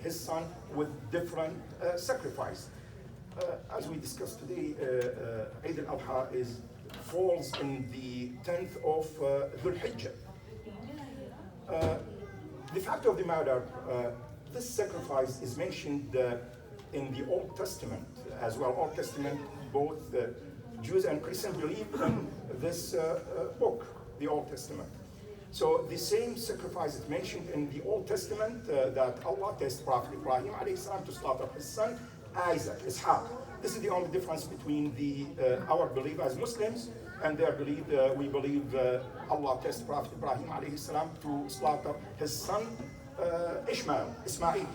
his son with different sacrifice. As we discussed today, Eid Al-Adha falls in the 10th of Dhul Hijjah. The fact of the matter, this sacrifice is mentioned in the Old Testament as well. Old Testament, both Jews and Christians believe in this book, the Old Testament. So the same sacrifice is mentioned in the Old Testament that Allah tested Prophet Ibrahim alayhi salam to slaughter his son Isaac, Ishaq. This is the only difference between our belief as Muslims and their belief. We believe Allah tested Prophet Ibrahim alayhi salam to slaughter his son Ismail.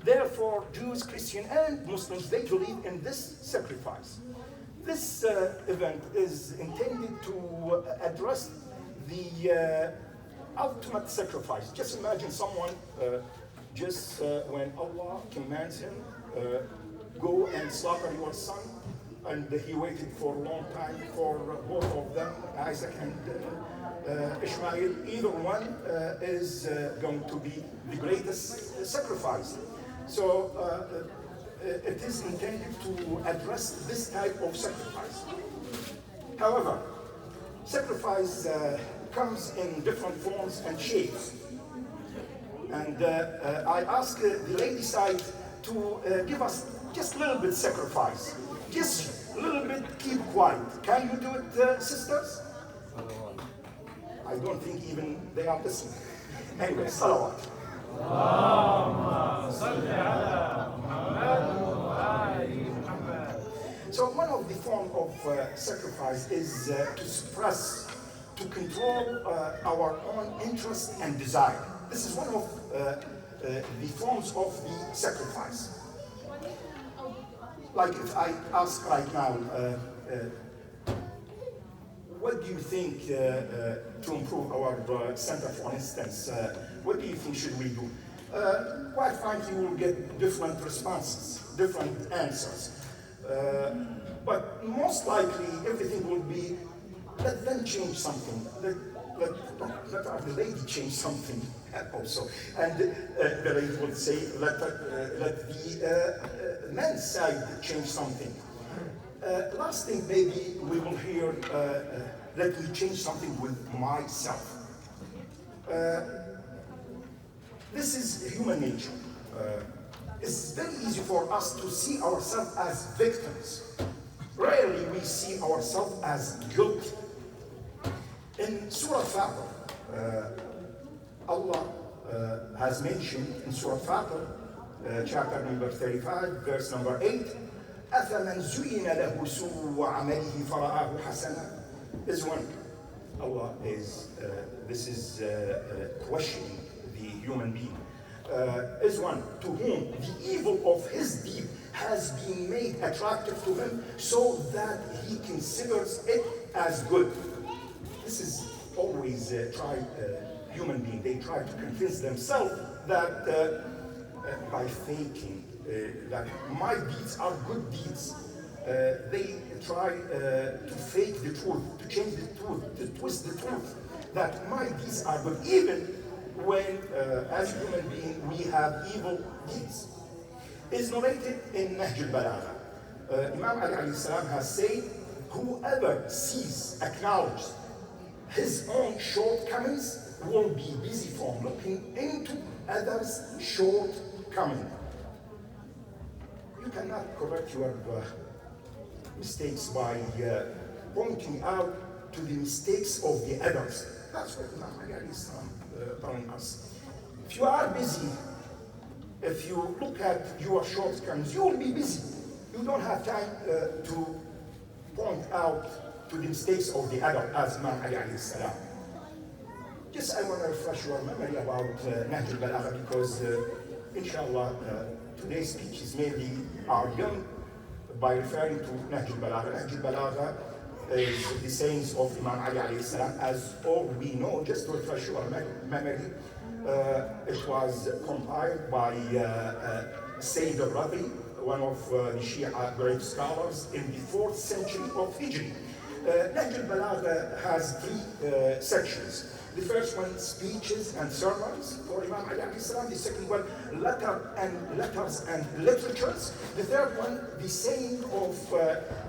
Therefore, Jews, Christians, and Muslims, they believe in this sacrifice. This event is intended to address the ultimate sacrifice. Just imagine someone, when Allah commands him, go and slaughter your son, and he waited for a long time for both of them, Isaac and Ishmael. Either one is going to be the greatest sacrifice. So it is intended to address this type of sacrifice. However, sacrifice comes in different forms and shapes. And I ask the lady side to give us just a little bit sacrifice. Just a little bit, keep quiet. Can you do it, sisters? I don't think even they are listening. Anyway, salawat. So one of the forms of sacrifice is to suppress, to control our own interest and desire. This is one of the forms of the sacrifice. Like if I ask right now, what do you think to improve our center, for instance? What do you think should we do? Quite frankly, you will get different responses, different answers. But most likely, everything will be, let them change something. Let our lady change something also. And the lady would say, let the men's side change something. Last thing, maybe we will hear, let me change something with myself. This is human nature. It's very easy for us to see ourselves as victims. Rarely we see ourselves as guilty. In Surah Fatir, Allah has mentioned in Surah Fatir, chapter number 35, verse number 8, أَفَمَنْ زُيِّنَ لَهُ سُوءُ عَمَلِهِ فَرَآهُ حَسَنًا. This one, Allah is, this is questioning the human being. Is one to whom the evil of his deed has been made attractive to him so that he considers it as good. This is always human being. They try to convince themselves that by thinking that my deeds are good deeds, they try to fake the truth, to change the truth, to twist the truth, that my deeds are good, even when, as human beings, we have evil deeds. It's narrated in Nahj al-Balagha. Imam Ali alayhi salam has said, whoever acknowledges his own shortcomings will be busy from looking into others' shortcomings. You cannot correct your mistakes by pointing out to the mistakes of the others. That's what Imam Ali alayhi salam telling us. If you are busy, if you look at your shortcomings, you will be busy. You don't have time to point out to the mistakes of the other, as Imam Ali alayhi salam. Just I want to refresh your memory about Nahj al-Balagha, because inshallah today's speech is mainly our young by referring to Nahj al-Balagha. Nahj al-Balagha is the sayings of Imam Ali alayhi salam. As all we know, just to refresh your memory, it was compiled by Sayyid al-Rabi, one of the Shia great scholars in the 4th century of Hijri. Nahj al-Balagha has three sections. The first one, speeches and sermons for Imam Ali alayhi salam. The second one, letters and literatures. The third one, the saying of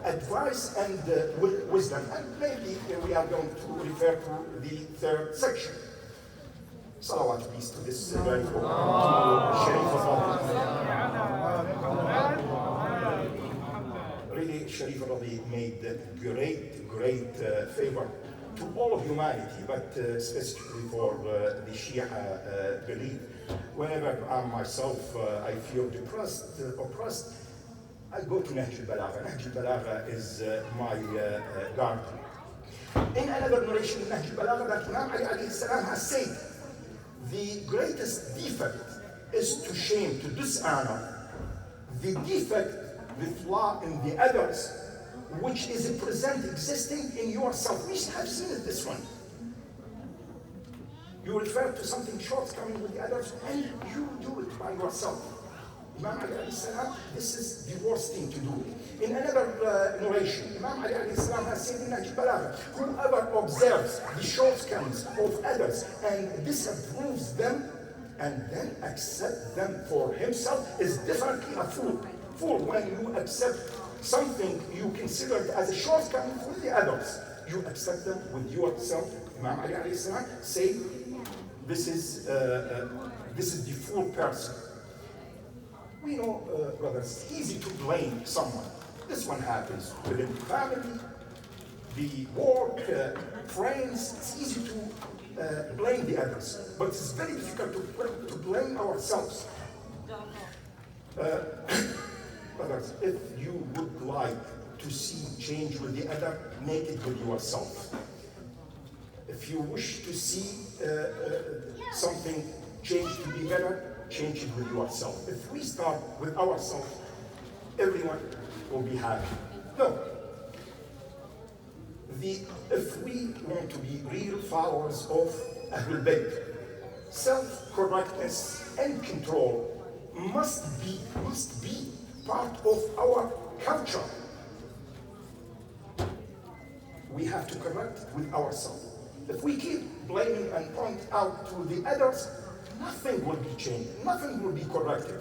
advice and wisdom. And maybe we are going to refer to the third section. Salawat peace to this very Sharif Really, Sharif Radi made great favor to all of humanity, but specifically for the Shia belief. Whenever I myself I feel depressed, oppressed, I go to Nahj al-Balagha. Nahj al-Balagha is my guardian. In another narration in Nahj al-Balagha that Imam Ali alayhi salam has said, the greatest defect is to shame, to dishonor. The defect, the flaw in the others, which is present existing in yourself. We have seen it, this one. You refer to something shortcoming with the others, and you do it by yourself. Imam Ali alayhi salam, this is the worst thing to do. In another narration, Imam Ali alayhi salam has said in Nahj al-Balagha, whoever observes the shortcomings of others and disapproves them and then accepts them for himself is definitely a fool. Fool when you accept something you considered as a shortcoming with the others, you accept them with yourself. Imam Ali alayhi salam say, this is the fool person. We know, brothers, it's easy to blame someone. This one happens within the family, the work, friends. It's easy to blame the others, but it's very difficult to blame ourselves. Brothers, if you would like to see change with the other, make it with yourself. If you wish to see something change to be better, change it with yourself. If we start with ourselves, everyone will be happy. No. If we want to be real followers of Ahlul Bayt, self-correctness and control must be part of our culture. We have to correct with ourselves. If we keep blaming and point out to the others, nothing will be changed, nothing will be corrected.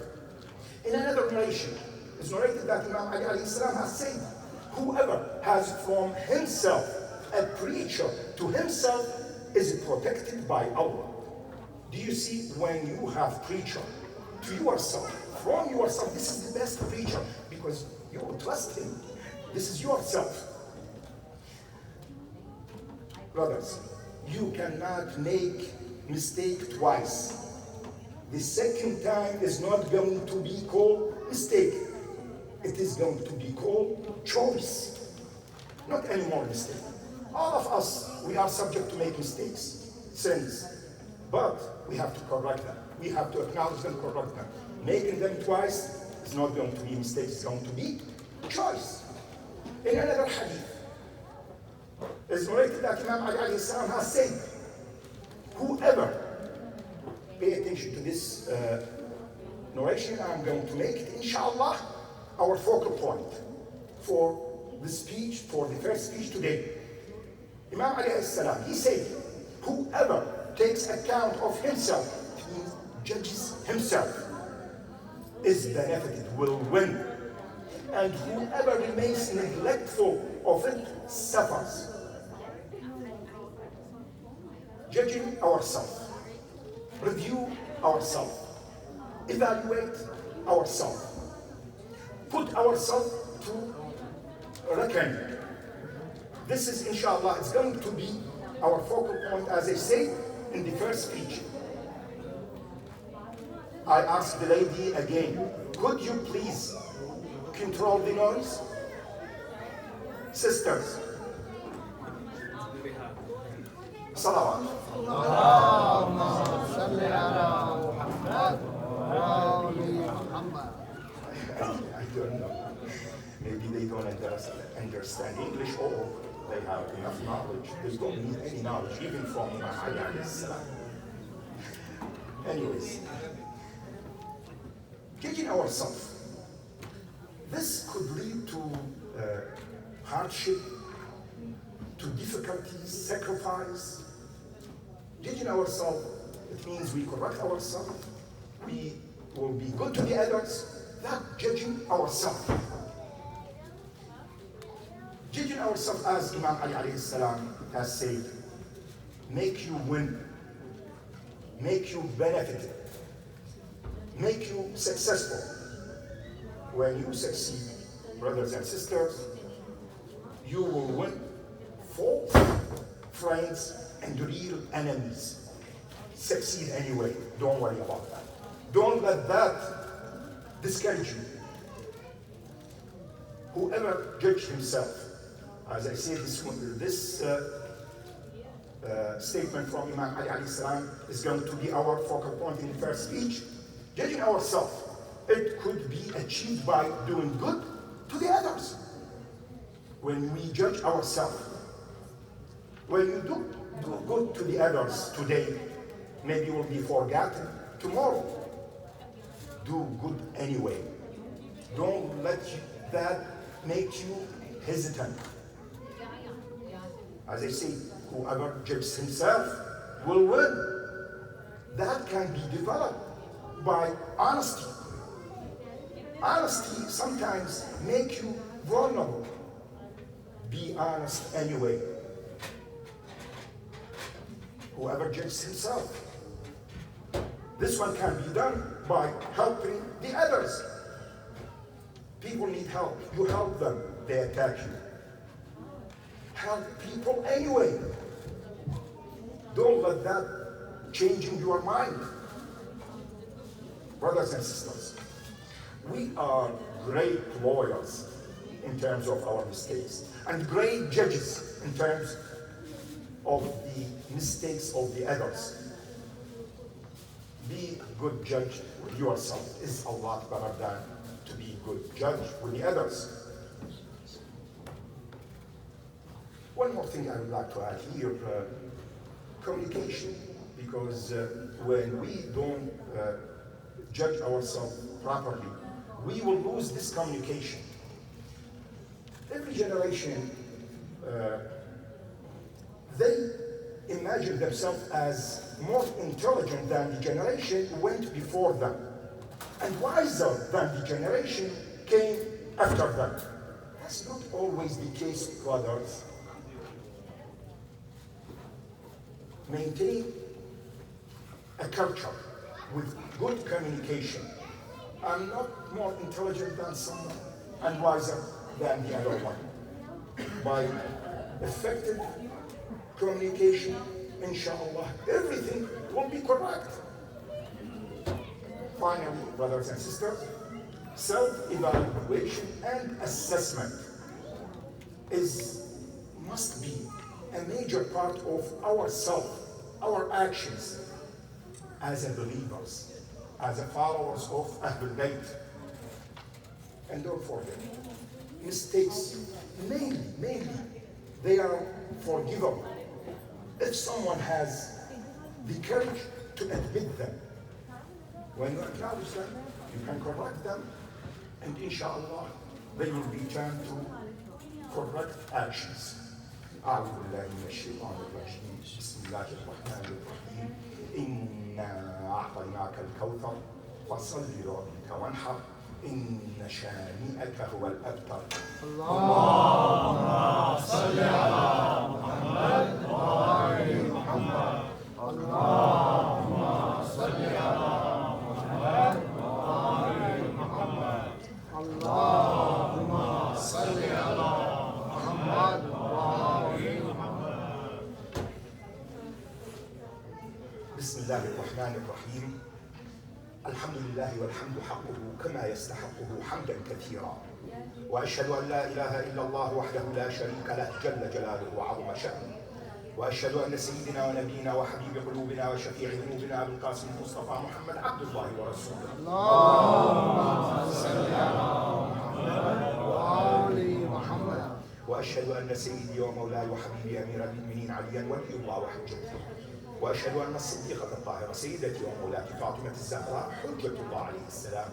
In another narration, it's narrated that Imam Ali alayhi salam has said, whoever has from himself a preacher to himself is protected by Allah. Do you see, when you have preacher to yourself, from yourself, this is the best preacher because you will trust him. This is yourself. Brothers, you cannot make mistake twice. The second time is not going to be called mistake. It is going to be called choice. Not any more mistake. All of us, we are subject to make mistakes, sins. But we have to correct them. We have to acknowledge them, correct them. Making them twice is not going to be mistakes, it's going to be choice. In another hadith, it's narrated that Imam Ali alayhi salam has said, whoever, pay attention to this narration I'm going to make it, inshallah, our focal point for the speech, for the first speech today. Imam Ali alayhi salam, he said, whoever takes account of himself, it means judges himself, is benefited, will win. And whoever remains neglectful of it suffers. Judging ourselves, review ourselves, evaluate ourselves, put ourselves to reckon. This is, inshallah, it's going to be our focal point, as I say in the first speech. I ask the lady again, could you please control the noise? Sisters, salawat. I don't know. Maybe they don't understand English, or they have enough knowledge. They don't need any knowledge, even from Imam Ali alayhi salam. Anyways, judging ourselves, this could lead to hardship, to difficulties, sacrifice. Judging ourselves, it means we correct ourselves, we will be good to the others, not judging ourselves. Judging ourselves, as Imam Ali alayhi salam has said, make you win, make you benefit, make you successful. When you succeed, brothers and sisters, you will win false friends and real enemies. Succeed anyway, don't worry about that. Don't let that discourage you. Whoever judged himself, as I said, this statement from Imam Ali alayhi salam is going to be our focal point in the first speech. Judging ourselves, it could be achieved by doing good to the others. When we judge ourselves, when you do good to the others today, maybe you will be forgotten tomorrow. Do good anyway. Don't let that make you hesitant. As I say, whoever judges himself will win. That can be developed by honesty. Honesty sometimes makes you vulnerable. Be honest anyway. Whoever judges himself. This one can be done by helping the others. People need help. You help them, they attack you. Help people anyway. Don't let that change in your mind. Brothers and sisters, we are great lawyers in terms of our mistakes, and great judges in terms of the mistakes of the others. Be a good judge with yourself is a lot better than to be a good judge with the others. One more thing I would like to add here, communication, because when we don't judge ourselves properly, we will lose this communication. Every generation, they imagine themselves as more intelligent than the generation who went before them, and wiser than the generation came after them. That's not always the case, brothers. Maintain a culture with good communication. I'm not more intelligent than someone and wiser than the other one. By effective communication, inshallah, everything will be correct. Finally, brothers and sisters, self-evaluation and assessment must be a major part of our actions as believers, as followers of Ahlul Bayt. And don't forget, mistakes, mainly, they are forgivable if someone has the courage to admit them. When you acknowledge them, you can correct them, and inshallah, they will be turned to correct actions. أعوذ بالله من الشيطان الرجيم بسم الله الرحمن الرحيم إنا أعطيناك الكوثر فصل لربك وانحر إن شانئك هو الأبتر. اللهم صل على محمد وآل محمد. اللهم صل على محمد وآل محمد. اللهم صل على محمد وآل محمد. بسم الله الرحمن الرحيم. الحمد لله والحمد حقه كما يستحقه حمدا كثيرا، وأشهد أن لا إله إلا الله وحده لا شريك له جل جلاله وعظم شأنه، وأشهد أن سيدنا ونبينا وحبيب قلوبنا وشفيع ذنوبنا أبو القاسم المصطفى محمد عبد الله ورسوله. اللهم صل على محمد وآل محمد. وأشهد أن سيدي ومولاي وحبيبي أمير المؤمنين عليا ولي الله وحجته، وأشهد أن الصديقة الطاهرة سيدتي ومولاتي فاطمة الزهراء حجة الله عليه السلام،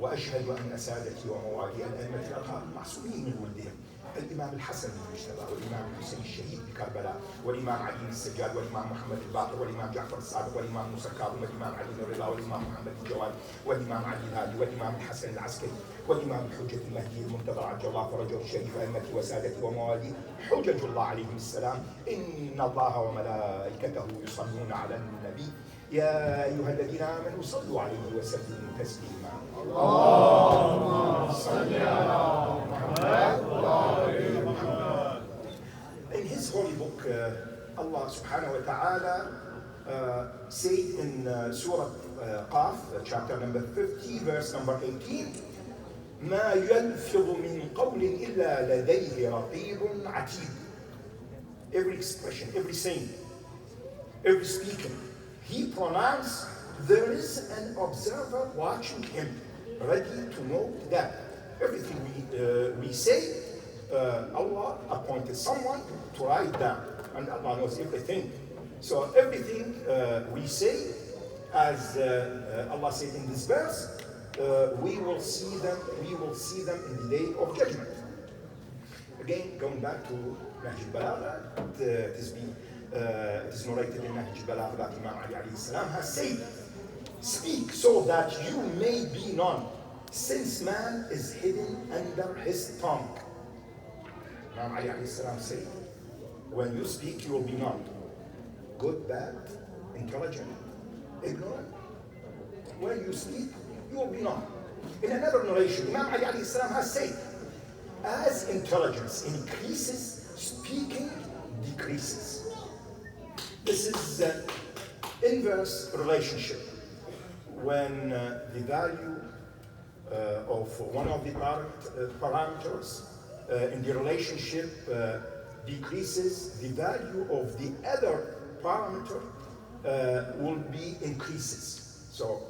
وأشهد أن سادتي وموالي الأئمة الأطهار المعصومين من ولدهم الإمام الحسن المجتبى، والإمام الحسين الشهيد بكربلاء، والإمام علي السجاد، والإمام محمد الباقر، والإمام جعفر الصادق، والإمام موسى الكاظم، والإمام علي الرضا، والإمام محمد الجواد، والإمام علي الهادي، والإمام الحسن العسكري، والإمام الحجة المهدي المنتظر عجل الله فرجه الشريف، أئمتي وسادتي وموالي حجج الله عليهم السلام. إن الله وملائكته يصلون على النبي يا أيها الذين آمنوا صلوا عليه وسلموا تسليما. اللهم صل على محمد وعلى محمد. In his holy book, Allah subhanahu wa ta'ala said in Surah Qaf, chapter number 50, verse number 18, ما يلفظ من قول إلا لديه رقيب عتيد. Every expression, every saying, every speaking he pronounced, there is an observer watching him, ready to note that. Everything we say, Allah appointed someone to write down, and Allah knows everything. So everything we say, as Allah said in this verse, we will see them in the day of judgment. Again, going back to Nahj al-Balagha, it is narrated in Nahj al-Balagha that Imam Ali alayhi salam has said, speak so that you may be known, since man is hidden under his tongue. Imam Ali alayhi salam said, when you speak, you will be known. Good, bad, intelligent, ignorant. When you speak, you will be known. In another narration, Imam Ali alayhi salam has said, as intelligence increases, speaking decreases. This is an inverse relationship. When the value of one of the parameters in the relationship decreases, the value of the other parameter will be increases. So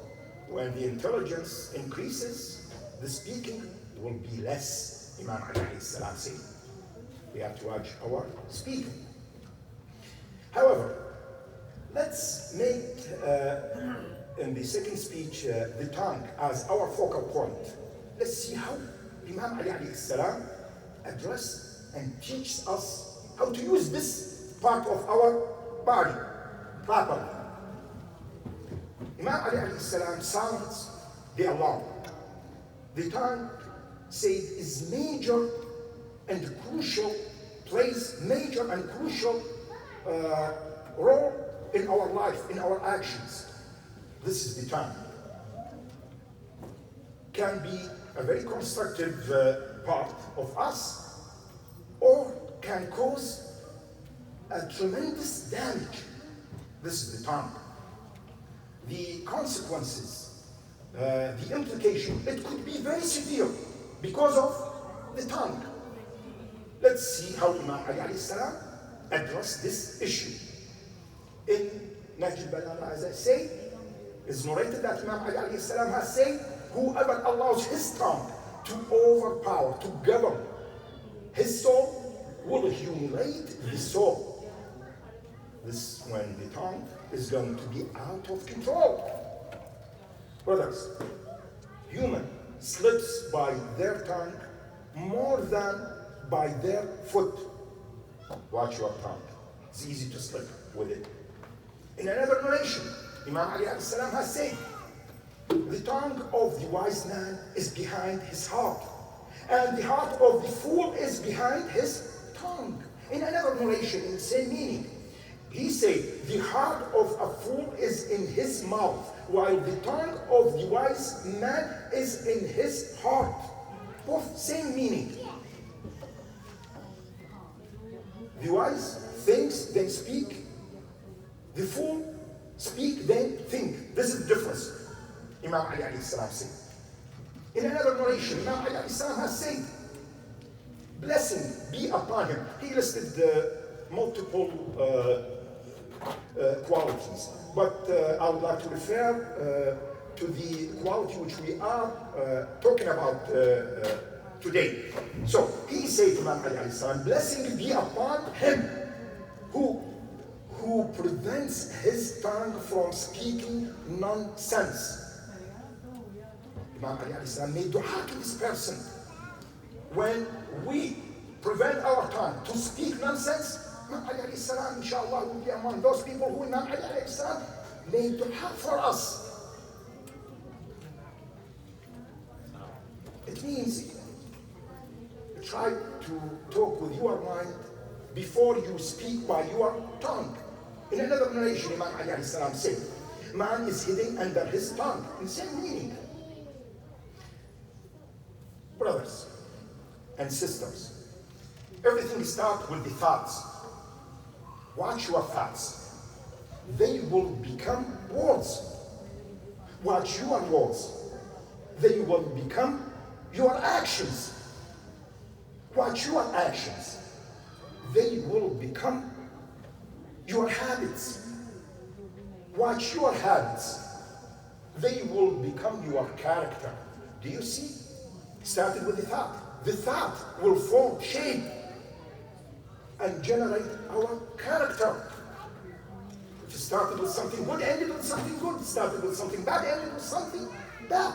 when the intelligence increases, the speaking will be less. Imam Ali alayhi salam said, we have to watch our speaking. However, let's make in the second speech the tongue as our focal point. Let's see how Imam Ali alayhi salam address and teaches us how to use this part of our body properly. Imam Ali alayhi salam sounds the alarm. The tongue said is major and crucial, plays major and crucial role in our life, in our actions. This is the tongue. Can be a very constructive part of us, or can cause a tremendous damage. This is the tongue. The consequences, the implication, it could be very severe because of the tongue. Let's see how Imam Ali alayhi salam addressed this issue. In Nahj al-Balagha, as I say, is narrated that Imam Ali alayhi salam has said, whoever allows his tongue to overpower, to govern his soul, will humiliate the soul. This when the tongue is going to be out of control. Brothers, human slips by their tongue more than by their foot. Watch your tongue. It's easy to slip with it. In another narration, Imam Ali alayhi salam has said, the tongue of the wise man is behind his heart, and the heart of the fool is behind his tongue. In another narration, in the same meaning, he said, the heart of a fool is in his mouth, while the tongue of the wise man is in his heart. Both same meaning. The wise thinks, then speak. The fool speak, then think. This is the difference. Imam Ali alayhi salam said. In another narration, Imam Ali alayhi salam has said, blessing be upon him. He listed multiple qualities, but I would like to refer to the quality which we are talking about today. So he said, Imam Ali alayhi salam, blessing be upon him who prevents his tongue from speaking nonsense. Imam Ali alayhi salam made dua to this person. When we prevent our tongue to speak nonsense, Imam Ali alayhi salam, inshallah, will be among those people who Imam Ali alayhi salam made dua for us. It means try to talk with your mind before you speak by your tongue. In another narration, Imam Ali alayhi salam said, man is hidden under his tongue. In the same meaning. Brothers and sisters, everything starts with the thoughts. Watch your thoughts. They will become words. Watch your words. They will become your actions. Watch your actions. They will become your habits. Watch your habits. They will become your character. Do you see? Started with the thought. The thought will form shape and generate our character. If it started with something good, ended with something good. Started with something bad, ended with something bad.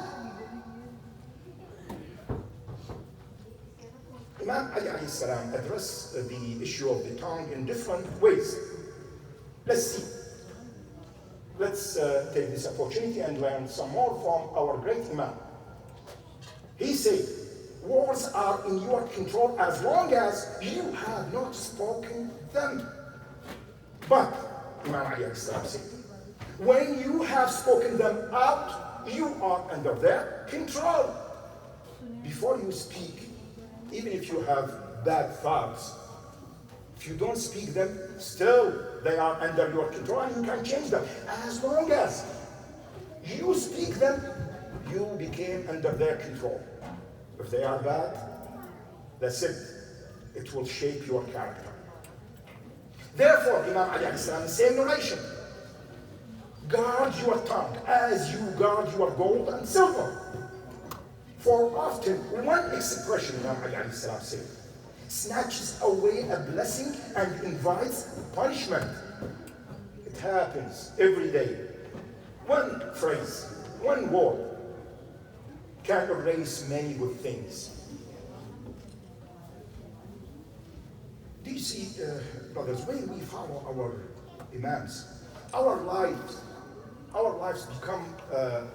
Imam Ali alayhi salam addressed the issue of the tongue in different ways. Let's see. Let's take this opportunity and learn some more from our great Imam. He said, words are in your control as long as you have not spoken them. But, Imam Ali alayhi salam said, when you have spoken them out, you are under their control. Before you speak, even if you have bad thoughts, if you don't speak them, still they are under your control and you can change them. As long as you speak them, you became under their control. If they are bad, that's it. It will shape your character. Therefore, Imam Ali alayhi salam, same narration. Guard your tongue as you guard your gold and silver. For often, one expression, Imam Ali alayhi salam said, snatches away a blessing and invites punishment. It happens every day. One phrase, one word can erase many good things. Do you see, brothers, when we follow our imams, our lives become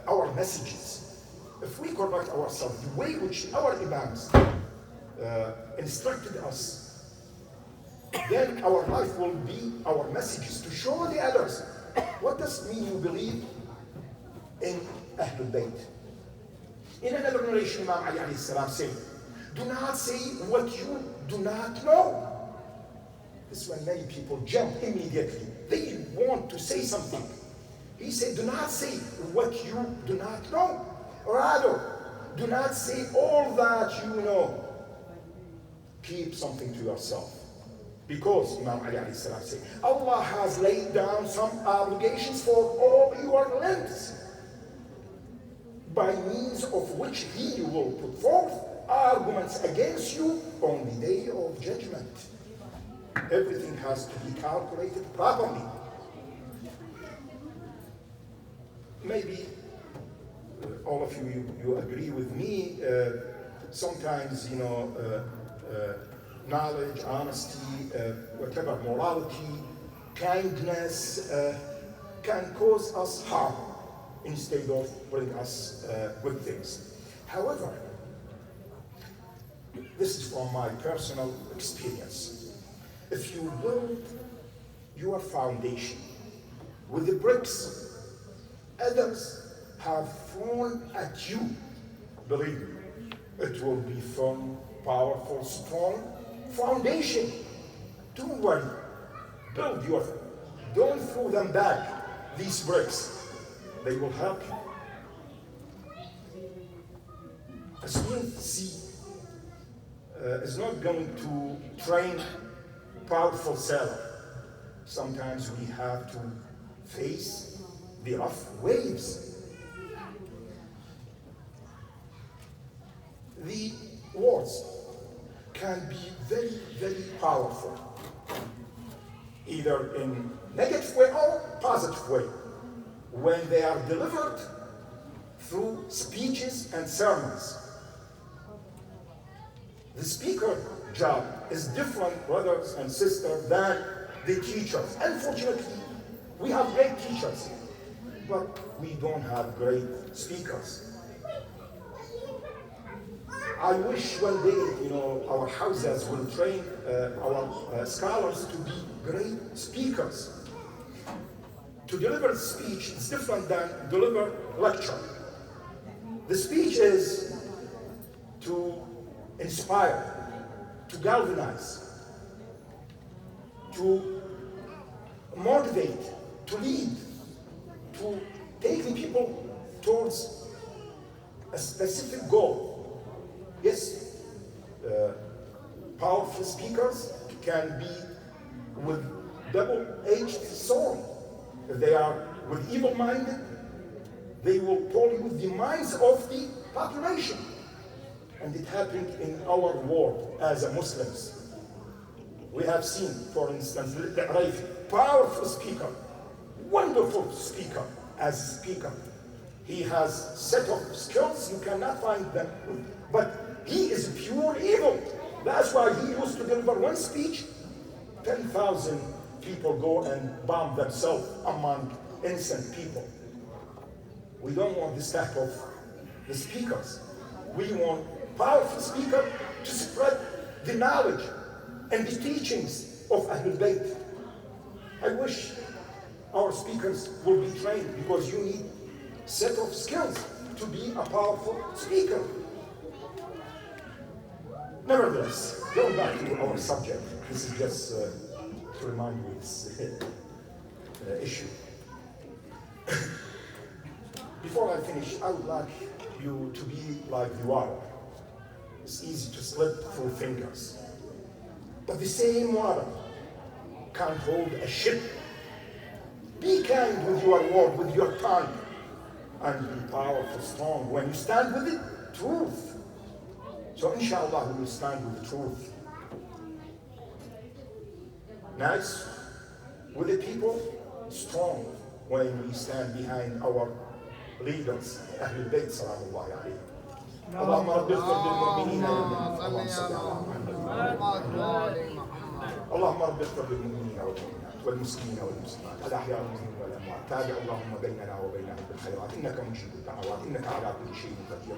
our messages. If we correct ourselves the way which our imams instructed us, then our life will be our messages to show the others. What does it mean you believe in Ahlul Bayt? In another narration, Imam Ali alayhi salam said, do not say what you do not know. This is when many people jump immediately. They want to say something. He said, do not say what you do not know. Rather, do not say all that you know. Keep something to yourself. Because, Imam Ali alayhi salam said, Allah has laid down some obligations for all your limbs, by means of which He will put forth arguments against you on the day of judgment. Everything has to be calculated properly. Maybe all of you agree with me. Sometimes, knowledge, honesty, whatever, morality, kindness can cause us harm instead of bring us good things. However, this is from my personal experience. If you build your foundation with the bricks others have thrown at you, believe me, it will be firm, powerful, strong foundation. Don't worry. Build your, don't throw them back, these bricks. They will help you. A smooth sea is not going to train powerful sailor. Sometimes we have to face the rough waves. The words can be very, very powerful, either in negative way or positive way, when they are delivered through speeches and sermons. The speaker job is different, brothers and sisters, than the teachers. Unfortunately, we have great teachers, but we don't have great speakers. I wish one day, our houses will train our scholars to be great speakers. To deliver speech is different than deliver lecture. The speech is to inspire, to galvanize, to motivate, to lead, to take the people towards a specific goal. Yes, powerful speakers can be with double-edged sword. If they are with evil-minded, they will pollute the minds of the population. And it happened in our world as a Muslims. We have seen, for instance, Raif, powerful speaker, wonderful speaker as a speaker. He has set of skills, you cannot find them. But he is pure evil. That's why he used to deliver one speech, 10,000 people go and bomb themselves among innocent people. We don't want this type of the speakers. We want powerful speaker to spread the knowledge and the teachings of Ahlul Bayt. I wish our speakers will be trained, because you need set of skills to be a powerful speaker. Nevertheless, going back to our subject, this is just to remind you this issue. Before I finish, I would like you to be like the water. It's easy to slip through fingers. But the same water can't hold a ship. Be kind with your word, with your tongue, and be powerful, strong. When you stand with it, truth. So inshallah, we will stand with the truth. Nice with the people, strong when we stand behind our leaders, Ahlul Bayt salamullahi alayhim. اللهم رب اغفر للمؤمنين اللهم رب اغفر للمؤمنين والمسلمين والمسلمات الاحياء منهم والاموات. تابع اللهم بيننا وبينهم بالخيرات، انك مجيب الدعوات، انك على كل شيء قدير.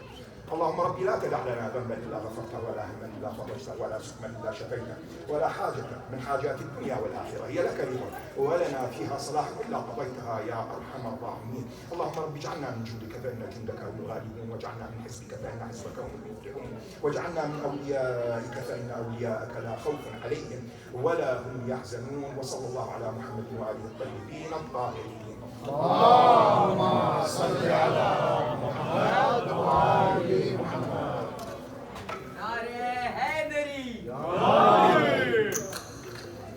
اللهم ربي لا تدع لنا ذنبا الا غفرته، ولا هما الا فرجته، ولا سقما الا شفيته، ولا حاجه من حاجات الدنيا والاخره هي لك رضا ولنا فيها صلاح الا قضيتها يا ارحم الراحمين. اللهم رب اجعلنا من جندك فان جندك هم الغالبون، واجعلنا من حزبك فان حزبك هم المفلحون، واجعلنا من اوليائك فان اولياءك لا خوف عليهم ولا هم يحزنون. وصلى الله على محمد وآله الطيبين الطاهرين. اللهم صل على محمد وآل